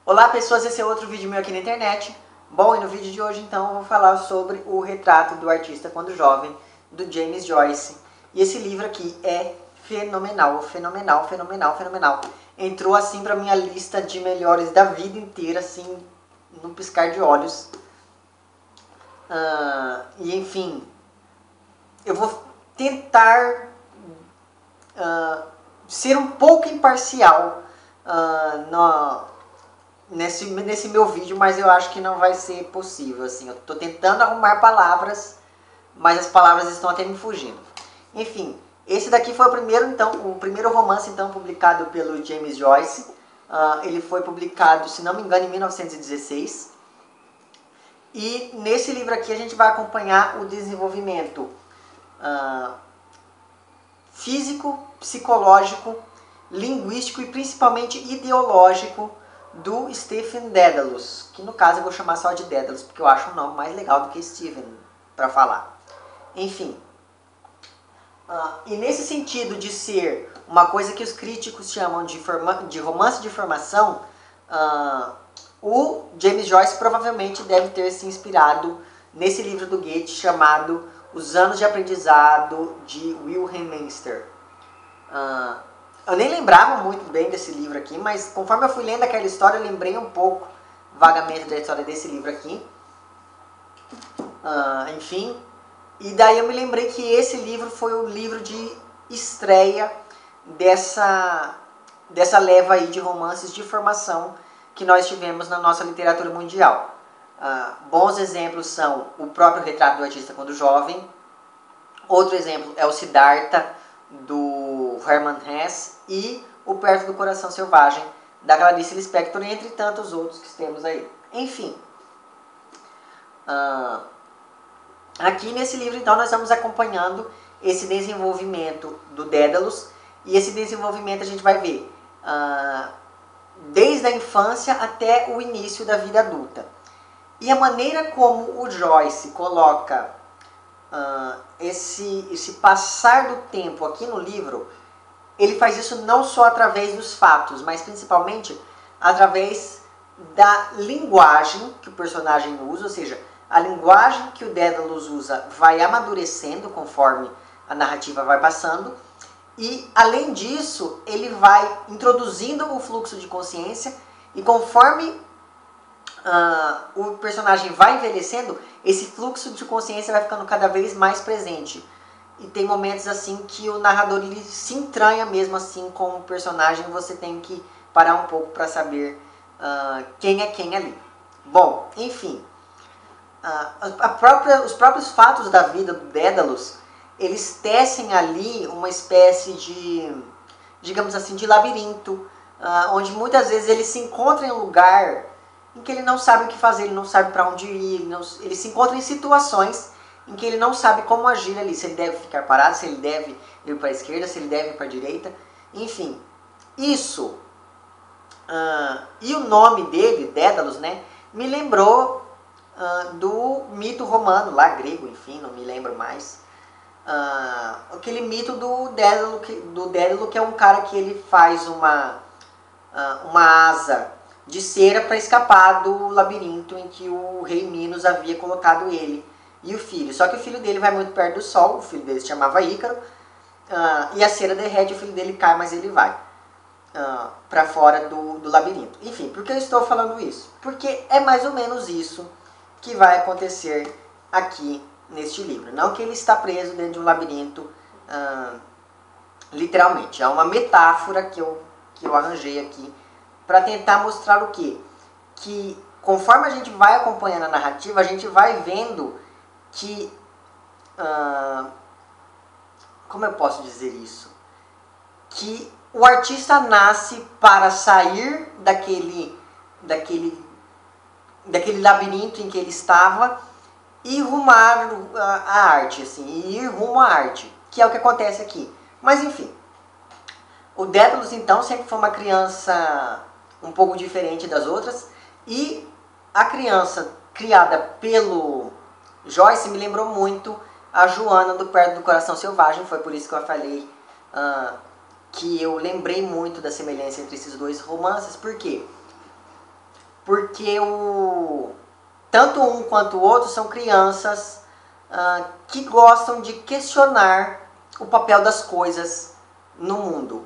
Olá pessoas, esse é outro vídeo meu aqui na internet. Bom, e no vídeo de hoje então eu vou falar sobre o Retrato do Artista Quando Jovem, do James Joyce. E esse livro aqui é fenomenal, fenomenal, fenomenal, fenomenal. Entrou assim pra minha lista de melhores da vida inteira, assim, num piscar de olhos. E enfim, eu vou tentar ser um pouco imparcial nesse meu vídeo, mas eu acho que não vai ser possível, assim. Eu tô tentando arrumar palavras, mas as palavras estão até me fugindo. Enfim, esse daqui foi o primeiro romance então publicado pelo James Joyce. Ele foi publicado, se não me engano, em 1916. E nesse livro aqui a gente vai acompanhar o desenvolvimento físico, psicológico, linguístico e principalmente ideológico do Stephen Dedalus, que no caso eu vou chamar só de Dedalus, porque eu acho um nome mais legal do que Stephen para falar. Enfim, e nesse sentido de ser uma coisa que os críticos chamam de romance de formação, o James Joyce provavelmente deve ter se inspirado nesse livro do Goethe chamado Os Anos de Aprendizado de Wilhelm Meister. Eu nem lembrava muito bem desse livro aqui, mas conforme eu fui lendo aquela história, eu lembrei um pouco vagamente da história desse livro aqui. Enfim, e daí eu me lembrei que esse livro foi o livro de estreia dessa leva aí de romances de formação que nós tivemos na nossa literatura mundial. Bons exemplos são o próprio Retrato do Artista Quando Jovem. Outro exemplo é o Siddhartha, do Hermann Hesse, e o Perto do Coração Selvagem, da Clarice Lispector, entre tantos outros que temos aí. Enfim, aqui nesse livro então nós estamos acompanhando esse desenvolvimento do Dédalus, e esse desenvolvimento a gente vai ver desde a infância até o início da vida adulta. E a maneira como o Joyce coloca esse passar do tempo aqui no livro, ele faz isso não só através dos fatos, mas principalmente através da linguagem que o personagem usa, ou seja, a linguagem que o Dédalus usa vai amadurecendo conforme a narrativa vai passando, e além disso ele vai introduzindo o fluxo de consciência, e conforme o personagem vai envelhecendo, esse fluxo de consciência vai ficando cada vez mais presente. E tem momentos assim que o narrador ele se entranha mesmo assim com o personagem, você tem que parar um pouco para saber quem é quem ali. Bom, enfim, os próprios fatos da vida do Dédalus, eles tecem ali uma espécie de, digamos assim, de labirinto, onde muitas vezes ele se encontra em um lugar em que ele não sabe o que fazer, ele não sabe para onde ir, ele se encontra em situações em que ele não sabe como agir ali, se ele deve ficar parado, se ele deve ir para a esquerda, se ele deve ir para a direita, enfim. Isso, e o nome dele, Dédalus, né, me lembrou do mito romano, lá grego, enfim, não me lembro mais. Aquele mito do Dédalo, que é um cara que ele faz uma asa de cera para escapar do labirinto em que o rei Minos havia colocado ele e o filho. Só que o filho dele vai muito perto do sol, o filho dele se chamava Ícaro, e a cera derrete, o filho dele cai, mas ele vai para fora do labirinto. Enfim, por que eu estou falando isso? Porque é mais ou menos isso que vai acontecer aqui neste livro. Não que ele está preso dentro de um labirinto, literalmente. É uma metáfora que eu arranjei aqui para tentar mostrar o quê? Que conforme a gente vai acompanhando a narrativa, a gente vai vendo que... como eu posso dizer isso? Que o artista nasce para sair daquele labirinto em que ele estava e rumar a arte, assim, e ir rumo à arte, que é o que acontece aqui. Mas enfim, o Dédalus então sempre foi uma criança um pouco diferente das outras, e a criança criada pelo Joyce me lembrou muito a Joana do Perto do Coração Selvagem. Foi por isso que eu falei que eu lembrei muito da semelhança entre esses dois romances. Por quê? porque tanto um quanto o outro são crianças que gostam de questionar o papel das coisas no mundo.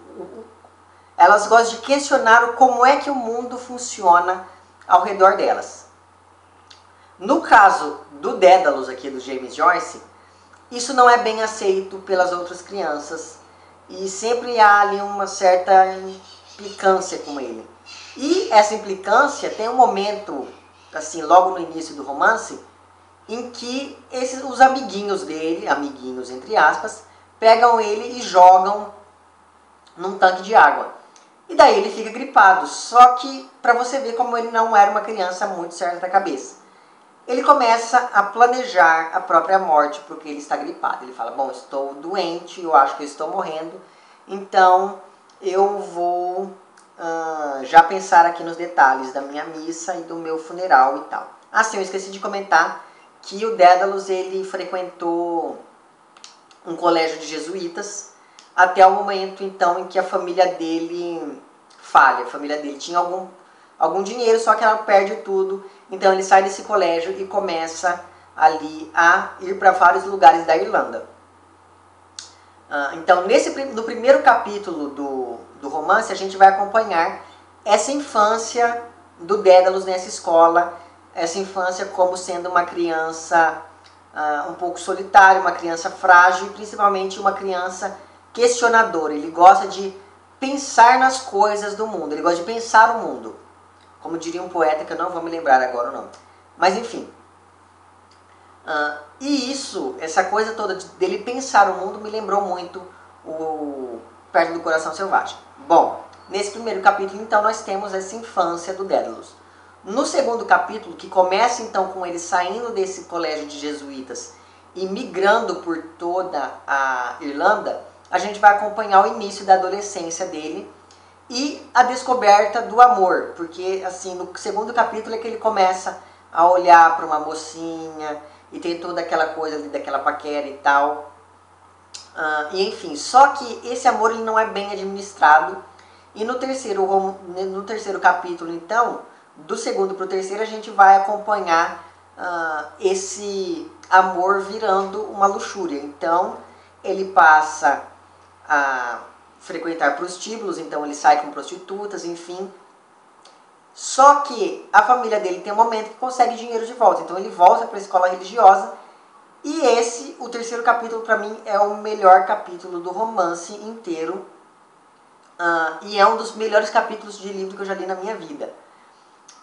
Elas gostam de questionar como é que o mundo funciona ao redor delas. No caso do Dédalus aqui, do James Joyce, isso não é bem aceito pelas outras crianças e sempre há ali uma certa implicância com ele. E essa implicância tem um momento, assim, logo no início do romance, em que os amiguinhos dele, amiguinhos entre aspas, pegam ele e jogam num tanque de água. E daí ele fica gripado, só que para você ver como ele não era uma criança muito certa da cabeça. Ele começa a planejar a própria morte porque ele está gripado. Ele fala, bom, estou doente, eu acho que eu estou morrendo, então eu vou já pensar aqui nos detalhes da minha missa e do meu funeral e tal. Sim, eu esqueci de comentar que o Dédalus ele frequentou um colégio de jesuítas até o momento então em que a família dele falha. A família dele tinha algum dinheiro, só que ela perde tudo. Então ele sai desse colégio e começa ali a ir para vários lugares da Irlanda. Então no primeiro capítulo do romance a gente vai acompanhar essa infância do Dédalus nessa escola, essa infância como sendo uma criança um pouco solitária, uma criança frágil e principalmente uma criança questionadora. Ele gosta de pensar nas coisas do mundo, ele gosta de pensar o mundo. Como diria um poeta que eu não vou me lembrar agora o nome. Mas enfim. E essa coisa toda dele pensar o mundo me lembrou muito o Perto do Coração Selvagem. Bom, nesse primeiro capítulo então nós temos essa infância do Dédalus. No segundo capítulo, que começa então com ele saindo desse colégio de jesuítas e migrando por toda a Irlanda, a gente vai acompanhar o início da adolescência dele e a descoberta do amor, porque assim, no segundo capítulo é que ele começa a olhar para uma mocinha e tem toda aquela coisa ali daquela paquera e tal. E enfim, só que esse amor ele não é bem administrado e no terceiro capítulo então, do segundo para o terceiro, a gente vai acompanhar esse amor virando uma luxúria. Então ele passa a frequentar prostíbulos, então ele sai com prostitutas, enfim. Só que a família dele tem um momento que consegue dinheiro de volta, então ele volta para a escola religiosa. E o terceiro capítulo para mim é o melhor capítulo do romance inteiro, e é um dos melhores capítulos de livro que eu já li na minha vida.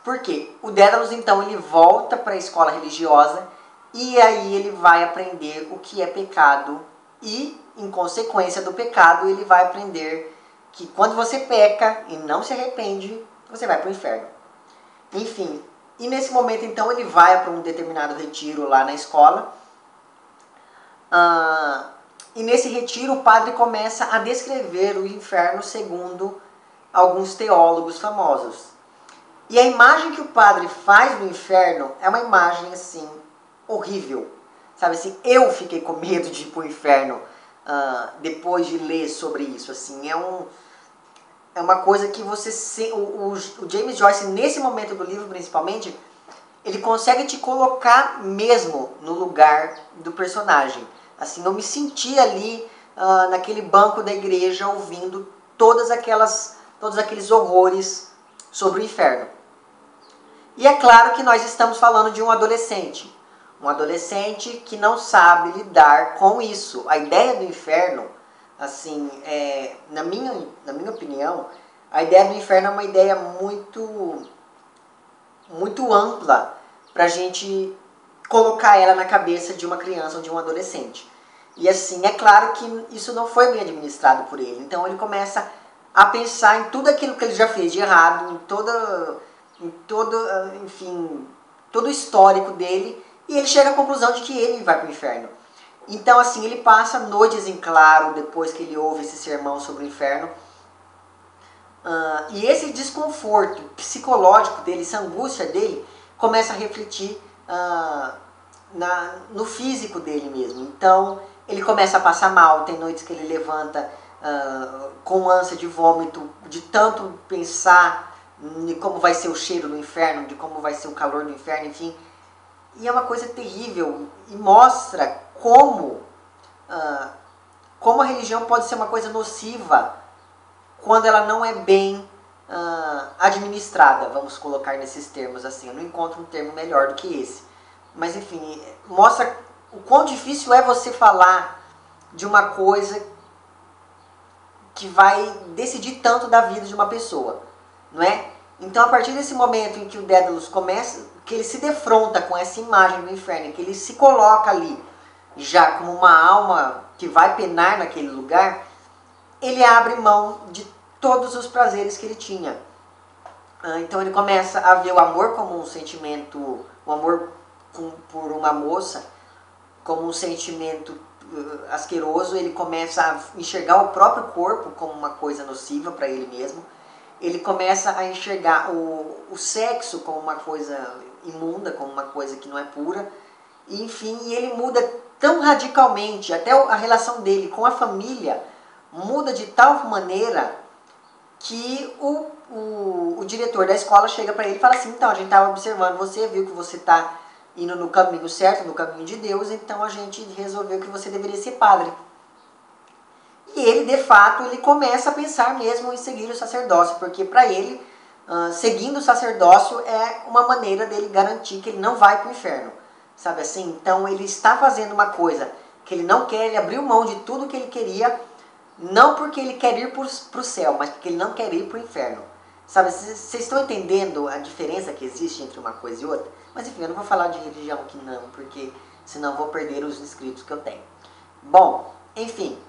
Por quê? O Dédalus então ele volta para a escola religiosa e aí ele vai aprender o que é pecado e, em consequência do pecado, ele vai aprender que quando você peca e não se arrepende, você vai para o inferno. Enfim, e nesse momento então ele vai para um determinado retiro lá na escola. E nesse retiro o padre começa a descrever o inferno segundo alguns teólogos famosos. E a imagem que o padre faz do inferno é uma imagem assim, horrível. Sabe assim, eu fiquei com medo de ir para o inferno depois de ler sobre isso. Assim, é uma coisa que você... O James Joyce, nesse momento do livro principalmente, ele consegue te colocar mesmo no lugar do personagem. Assim, eu me senti ali naquele banco da igreja ouvindo todos aqueles horrores sobre o inferno. E é claro que nós estamos falando de um adolescente. Um adolescente que não sabe lidar com isso. A ideia do inferno, assim, na minha opinião, a ideia do inferno é uma ideia muito ampla para a gente colocar ela na cabeça de uma criança ou de um adolescente. E assim, é claro que isso não foi bem administrado por ele. Então ele começa a pensar em tudo aquilo que ele já fez de errado, em todo o histórico dele, e ele chega à conclusão de que ele vai para o inferno. Então assim, ele passa noites em claro depois que ele ouve esse sermão sobre o inferno. E esse desconforto psicológico dele, essa angústia dele, começa a refletir no físico dele mesmo. Então ele começa a passar mal, tem noites que ele levanta com ânsia de vômito, de tanto pensar de como vai ser o cheiro do inferno, de como vai ser o calor do inferno, enfim. E é uma coisa terrível e mostra como a religião pode ser uma coisa nociva quando ela não é bem administrada, vamos colocar nesses termos assim. Eu não encontro um termo melhor do que esse. Mas enfim, mostra o quão difícil é você falar de uma coisa que vai decidir tanto da vida de uma pessoa, não é? Então, a partir desse momento em que o Dédalus começa, que ele se defronta com essa imagem do inferno, que ele se coloca ali já como uma alma que vai penar naquele lugar, ele abre mão de todos os prazeres que ele tinha. Então ele começa a ver o amor como um sentimento, o amor por uma moça como um sentimento asqueroso. Ele começa a enxergar o próprio corpo como uma coisa nociva para ele mesmo. Ele começa a enxergar o sexo como uma coisa imunda, como uma coisa que não é pura. E, enfim, ele muda tão radicalmente, até a relação dele com a família muda de tal maneira que o diretor da escola chega para ele e fala assim: então, a gente estava observando você, viu que você está indo no caminho certo, no caminho de Deus, então a gente resolveu que você deveria ser padre. E ele, de fato, ele começa a pensar mesmo em seguir o sacerdócio, porque para ele, seguindo o sacerdócio é uma maneira dele garantir que ele não vai para o inferno. Sabe assim? Então ele está fazendo uma coisa que ele não quer, ele abriu mão de tudo que ele queria, não porque ele quer ir para o céu, mas porque ele não quer ir para o inferno. Sabe, vocês estão entendendo a diferença que existe entre uma coisa e outra? Mas enfim, eu não vou falar de religião aqui não, porque senão vou perder os inscritos que eu tenho. Bom, enfim.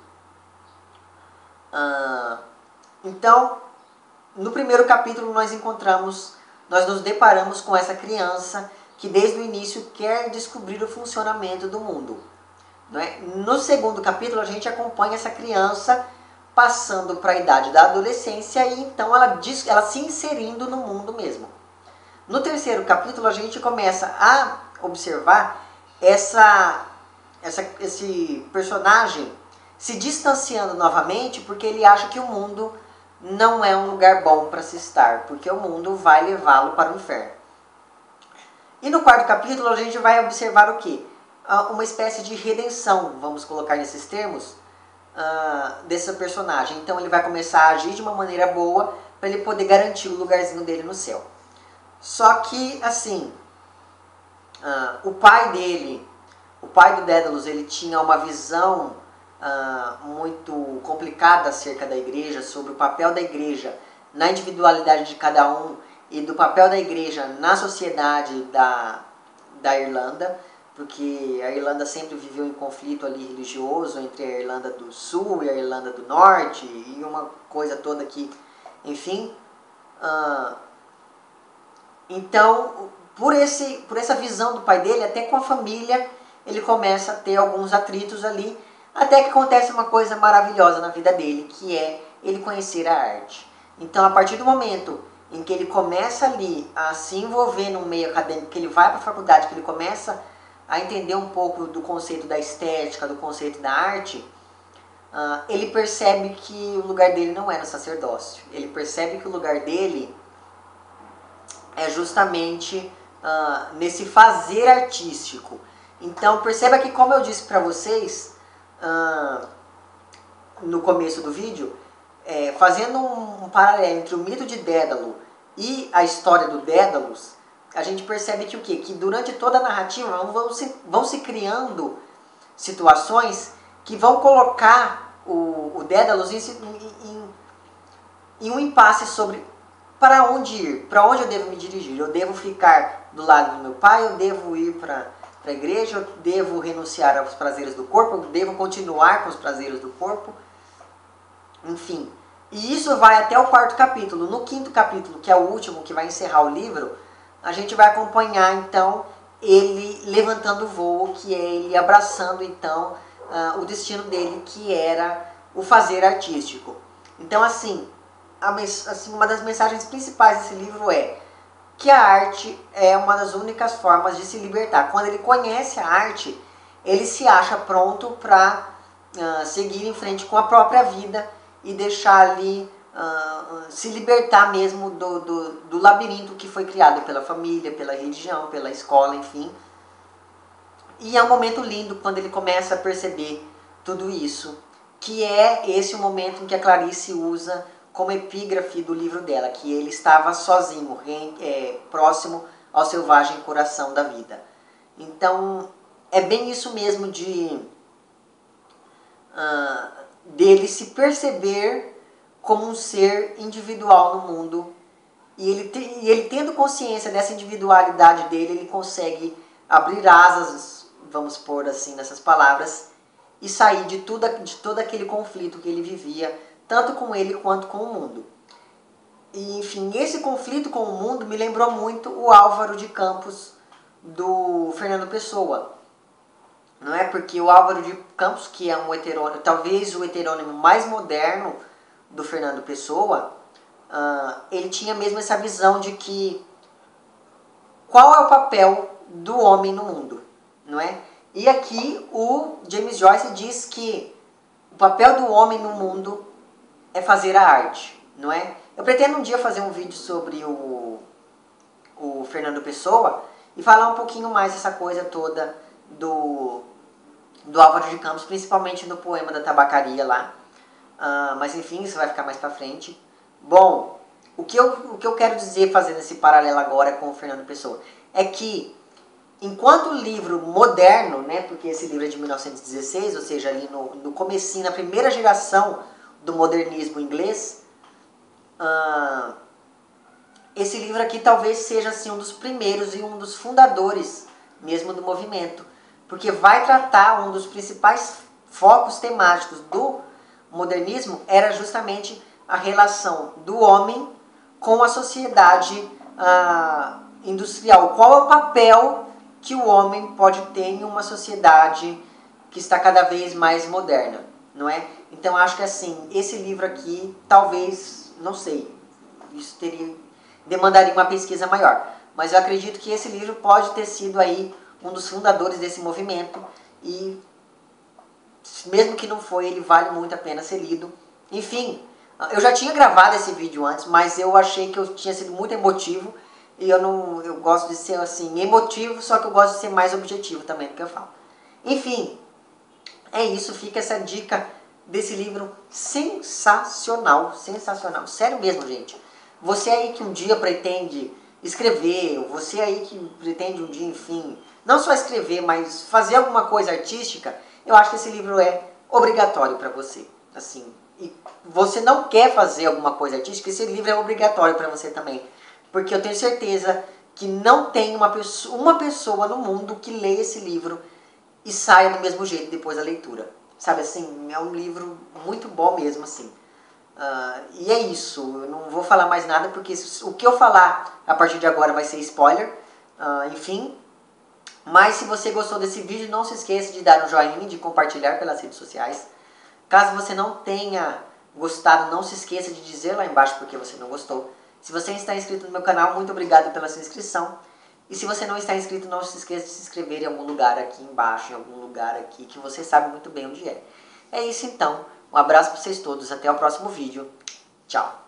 Então, no primeiro capítulo nós nos deparamos com essa criança que desde o início quer descobrir o funcionamento do mundo. Não é? No segundo capítulo a gente acompanha essa criança passando para a idade da adolescência e então ela se inserindo no mundo mesmo. No terceiro capítulo a gente começa a observar esse personagem se distanciando novamente porque ele acha que o mundo não é um lugar bom para se estar, porque o mundo vai levá-lo para o inferno. E no quarto capítulo a gente vai observar o quê? Uma espécie de redenção, vamos colocar nesses termos, desse personagem. Então ele vai começar a agir de uma maneira boa para ele poder garantir o lugarzinho dele no céu. Só que, assim, o pai do Dédalus, ele tinha uma visão muito complicada acerca da igreja, sobre o papel da igreja na individualidade de cada um e do papel da igreja na sociedade da Irlanda, porque a Irlanda sempre viveu em conflito ali religioso entre a Irlanda do Sul e a Irlanda do Norte, e uma coisa toda que, enfim. Então, por essa visão do pai dele, até com a família, ele começa a ter alguns atritos ali, até que acontece uma coisa maravilhosa na vida dele, que é ele conhecer a arte. Então, a partir do momento em que ele começa ali a se envolver no meio acadêmico, que ele vai para a faculdade, que ele começa a entender um pouco do conceito da estética, do conceito da arte, ele percebe que o lugar dele não é no sacerdócio. Ele percebe que o lugar dele é justamente nesse fazer artístico. Então perceba que, como eu disse para vocês no começo do vídeo, fazendo um paralelo entre o mito de Dédalo e a história do Dédalus, a gente percebe que o quê? Que durante toda a narrativa vão se criando situações que vão colocar o Dédalus em um impasse sobre para onde ir, para onde eu devo me dirigir. Eu devo ficar do lado do meu pai, eu devo ir para a igreja, eu devo renunciar aos prazeres do corpo, eu devo continuar com os prazeres do corpo, enfim. E isso vai até o quarto capítulo. No quinto capítulo, que é o último, que vai encerrar o livro, a gente vai acompanhar então ele levantando o voo, que é ele abraçando então o destino dele, que era o fazer artístico. Então assim, uma das mensagens principais desse livro é que a arte é uma das únicas formas de se libertar. Quando ele conhece a arte, ele se acha pronto para seguir em frente com a própria vida e deixar ali se libertar mesmo do labirinto que foi criado pela família, pela religião, pela escola, enfim. E é um momento lindo quando ele começa a perceber tudo isso, que é esse o momento em que a Clarice usa como epígrafe do livro dela, que ele estava sozinho, próximo ao selvagem coração da vida. Então, é bem isso mesmo dele se perceber como um ser individual no mundo. E ele tendo consciência dessa individualidade dele, ele consegue abrir asas, vamos pôr assim nessas palavras, e sair de todo aquele conflito que ele vivia, tanto com ele quanto com o mundo. E, enfim, esse conflito com o mundo me lembrou muito o Álvaro de Campos, do Fernando Pessoa. Não é? Porque o Álvaro de Campos, que é um heterônimo, talvez o heterônimo mais moderno do Fernando Pessoa, ele tinha mesmo essa visão de que qual é o papel do homem no mundo, não é? E aqui o James Joyce diz que o papel do homem no mundo é fazer a arte, não é? Eu pretendo um dia fazer um vídeo sobre o Fernando Pessoa e falar um pouquinho mais dessa coisa toda do Álvaro de Campos, principalmente no poema da tabacaria lá. Mas enfim, isso vai ficar mais pra frente. Bom, o que eu quero dizer fazendo esse paralelo agora com o Fernando Pessoa é que enquanto o livro moderno, né, porque esse livro é de 1916, ou seja, ali no comecinho, na primeira geração do modernismo inglês, esse livro aqui talvez seja assim, um dos primeiros e um dos fundadores mesmo do movimento, porque vai tratar um dos principais focos temáticos do modernismo era justamente a relação do homem com a sociedade industrial. Qual é o papel que o homem pode ter em uma sociedade que está cada vez mais moderna, não é? Então acho que assim, esse livro aqui, talvez, não sei, isso demandaria uma pesquisa maior, mas eu acredito que esse livro pode ter sido aí um dos fundadores desse movimento e mesmo que não foi, ele vale muito a pena ser lido. Enfim, eu já tinha gravado esse vídeo antes, mas eu achei que eu tinha sido muito emotivo e eu gosto de ser assim, emotivo, só que eu gosto de ser mais objetivo também do que eu falo. Enfim, é isso, fica essa dica desse livro sensacional, sensacional, sério mesmo, gente. Você aí que um dia pretende escrever, você aí que pretende um dia, enfim, não só escrever, mas fazer alguma coisa artística, eu acho que esse livro é obrigatório para você. Assim, e você não quer fazer alguma coisa artística, esse livro é obrigatório para você também. Porque eu tenho certeza que não tem uma pessoa no mundo que leia esse livro e saia do mesmo jeito depois da leitura. Sabe assim, é um livro muito bom mesmo, assim. E é isso, eu não vou falar mais nada porque o que eu falar a partir de agora vai ser spoiler, enfim. Mas se você gostou desse vídeo, não se esqueça de dar um joinha, de compartilhar pelas redes sociais. Caso você não tenha gostado, não se esqueça de dizer lá embaixo porque você não gostou. Se você está inscrito no meu canal, muito obrigado pela sua inscrição. E se você não está inscrito, não se esqueça de se inscrever em algum lugar aqui embaixo, em algum lugar aqui, que você sabe muito bem onde é. É isso então. Um abraço para vocês todos. Até o próximo vídeo. Tchau.